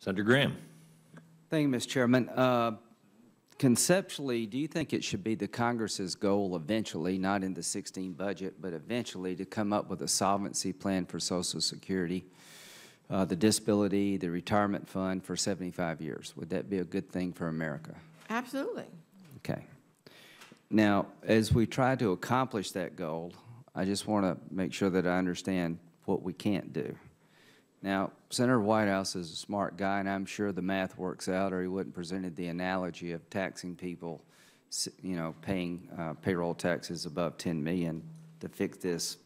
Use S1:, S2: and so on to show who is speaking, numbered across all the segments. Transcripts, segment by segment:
S1: Senator Graham.
S2: Thank you, Mr. Chairman. Conceptually, do you think it should be the Congress's goal eventually, not in the 16 budget, but eventually to come up with a solvency plan for Social Security, the disability, the retirement fund for 75 years? Would that be a good thing for America?
S3: Absolutely.
S2: Okay. Now, as we try to accomplish that goal, I just want to make sure that I understand what we can't do. Now, Senator Whitehouse is a smart guy, and I'm sure the math works out, or he wouldn't presented the analogy of taxing people, you know, paying payroll taxes above $10 million to fix this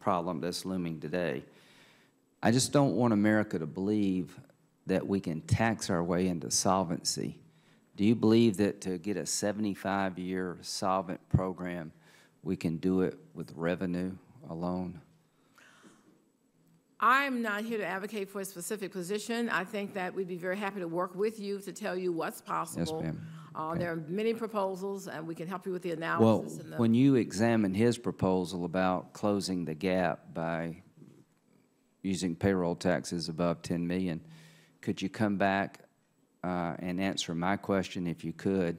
S2: problem that's looming today. I just don't want America to believe that we can tax our way into solvency. Do you believe that to get a 75-year solvent program, we can do it with revenue alone?
S3: I'm not here to advocate for a specific position. I think that we'd be very happy to work with you to tell you what's possible.
S2: Yes, ma'am. Okay.
S3: There are many proposals, and we can help you with the analysis.
S2: Well, when you examine his proposal about closing the gap by using payroll taxes above $10 million, could you come back and answer my question, if you could?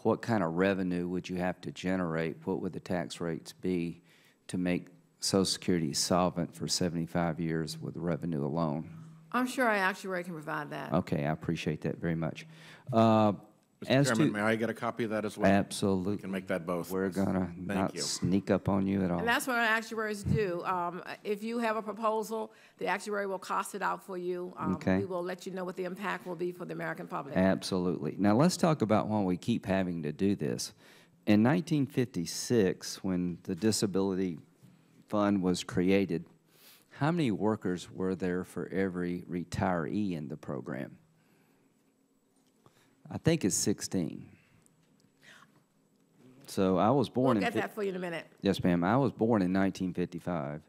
S2: What kind of revenue would you have to generate? What would the tax rates be to make Social Security solvent for 75 years with revenue alone?
S3: I'm sure our actuary can provide that.
S2: Okay, I appreciate that very much.
S4: Mr. Chairman, may I get a copy of that as well?
S2: Absolutely.
S4: We can make that both.
S2: We're going to not sneak up on you at all.
S3: And that's what our actuaries do. If you have a proposal, the actuary will cost it out for you.
S2: Okay.
S3: We will let you know what the impact will be for the American public.
S2: Absolutely. Now, let's talk about why we keep having to do this. In 1956, when the Disability Fund was created, how many workers were there for every retiree in the program? I think it's 16. So I was born
S3: We'll get that for you in a minute.
S2: Yes, ma'am. I was born in 1955,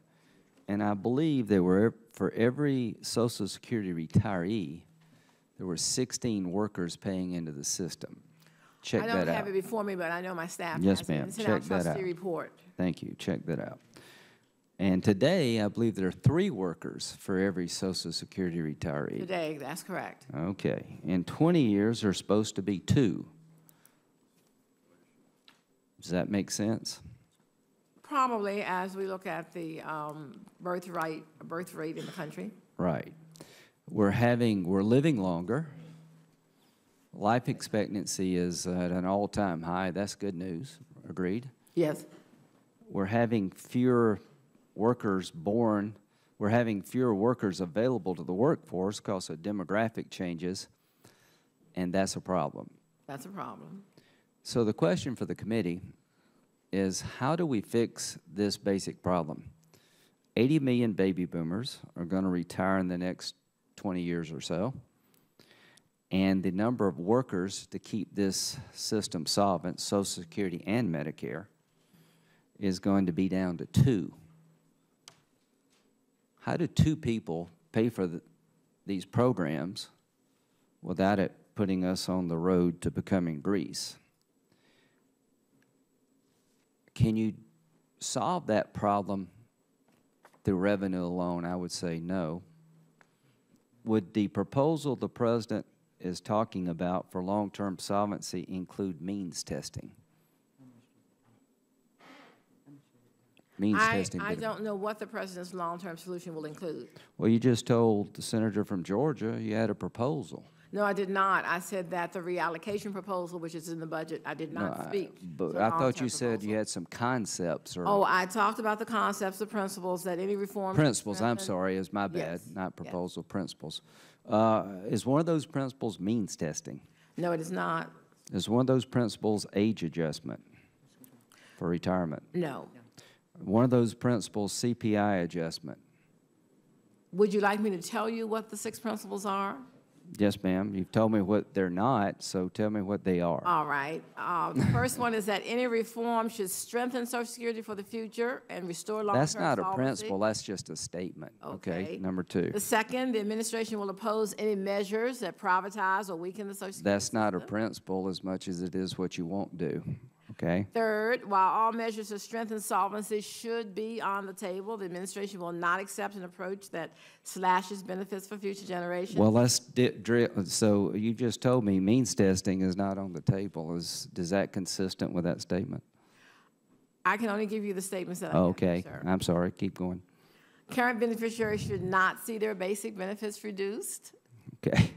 S2: and I believe there were, for every Social Security retiree, there were 16 workers paying into the system. Check that out.
S3: I don't have it before me, but I know my staff
S2: yes,
S3: has it.
S2: ma'am.
S3: It's in
S2: Check
S3: our
S2: that
S3: trustee
S2: out.
S3: report.
S2: Thank you. Check that out. And today, I believe there are 3 workers for every Social Security retiree.
S3: Today, that's correct.
S2: Okay. In 20 years, there's supposed to be 2. Does that make sense?
S3: Probably, as we look at the birth rate in the country.
S2: Right. We're living longer. Life expectancy is at an all-time high. That's good news. Agreed?
S3: Yes.
S2: We're having fewer workers born. We're having fewer workers available to the workforce because of demographic changes, and that's a problem.
S3: That's a problem.
S2: So the question for the committee is, how do we fix this basic problem? 80 million baby boomers are going to retire in the next 20 years or so, and the number of workers to keep this system solvent, Social Security and Medicare, is going to be down to 2. How do 2 people pay for these programs without it putting us on the road to becoming Greece? Can you solve that problem through revenue alone? I would say no. Would the proposal the President is talking about for long-term solvency include means testing?
S3: I don't know what the President's long-term solution will include.
S2: Well, you just told the senator from Georgia you had a proposal.
S3: No, I did not. I said that the reallocation proposal, which is in the budget, I did not speak.
S2: But I thought you said you had some concepts. Or
S3: oh, I talked about the concepts, the principles, that any reform...
S2: Principles, I'm sorry, is my bad,
S3: yes.
S2: not proposal, yes. Principles. Is one of those principles means testing?
S3: No, it is not.
S2: Is one of those principles age adjustment for retirement?
S3: No.
S2: One of those principles, CPI adjustment.
S3: Would you like me to tell you what the 6 principles are?
S2: Yes, ma'am. You've told me what they're not, so tell me what they are.
S3: All right. The first one is that any reform should strengthen Social Security for the future and restore long-term
S2: That's not
S3: solvency.
S2: a principle. That's just a statement. Okay. Number 2.
S3: The second, the administration will oppose any measures that privatize or weaken the Social Security
S2: That's not a
S3: system.
S2: principle as much as it is what you won't do. Okay?
S3: Third, while all measures to strengthen solvency should be on the table, the administration will not accept an approach that slashes benefits for future generations.
S2: Well, let's drill. So you just told me means testing is not on the table. Is that consistent with that statement?
S3: I can only give you the statements that I have,
S2: Okay.
S3: sir.
S2: I'm sorry. Keep going.
S3: Current beneficiaries should not see their basic benefits reduced.
S2: Okay.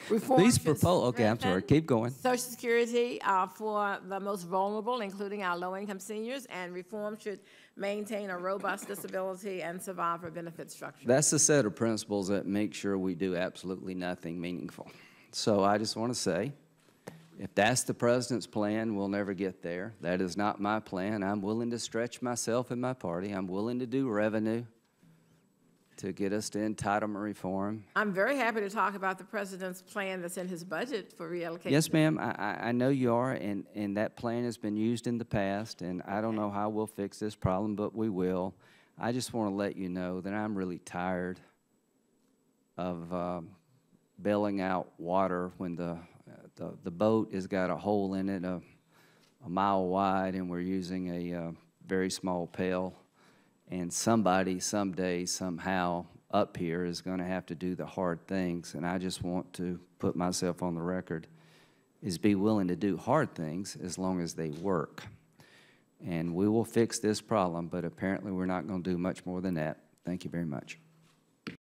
S3: Reform
S2: These
S3: should
S2: okay, I'm sorry.
S3: strengthen
S2: Keep going.
S3: Social Security for the most vulnerable, including our low-income seniors, and reform should maintain a robust disability and survivor benefit structure.
S2: That's the set of principles that make sure we do absolutely nothing meaningful. So I just want to say, if that's the president's plan, we'll never get there. That is not my plan. I'm willing to stretch myself and my party. I'm willing to do revenue to get us to entitlement reform.
S3: I'm very happy to talk about the president's plan that's in his budget for reallocation.
S2: Yes, ma'am, I know you are, and that plan has been used in the past, and I don't know how we'll fix this problem, but we will. I just want to let you know that I'm really tired of bailing out water when the boat has got a hole in it a mile wide, and we're using a very small pail. And somebody, someday, somehow, up here is going to have to do the hard things. And I just want to put myself on the record, is be willing to do hard things as long as they work. And we will fix this problem, but apparently we're not going to do much more than that. Thank you very much.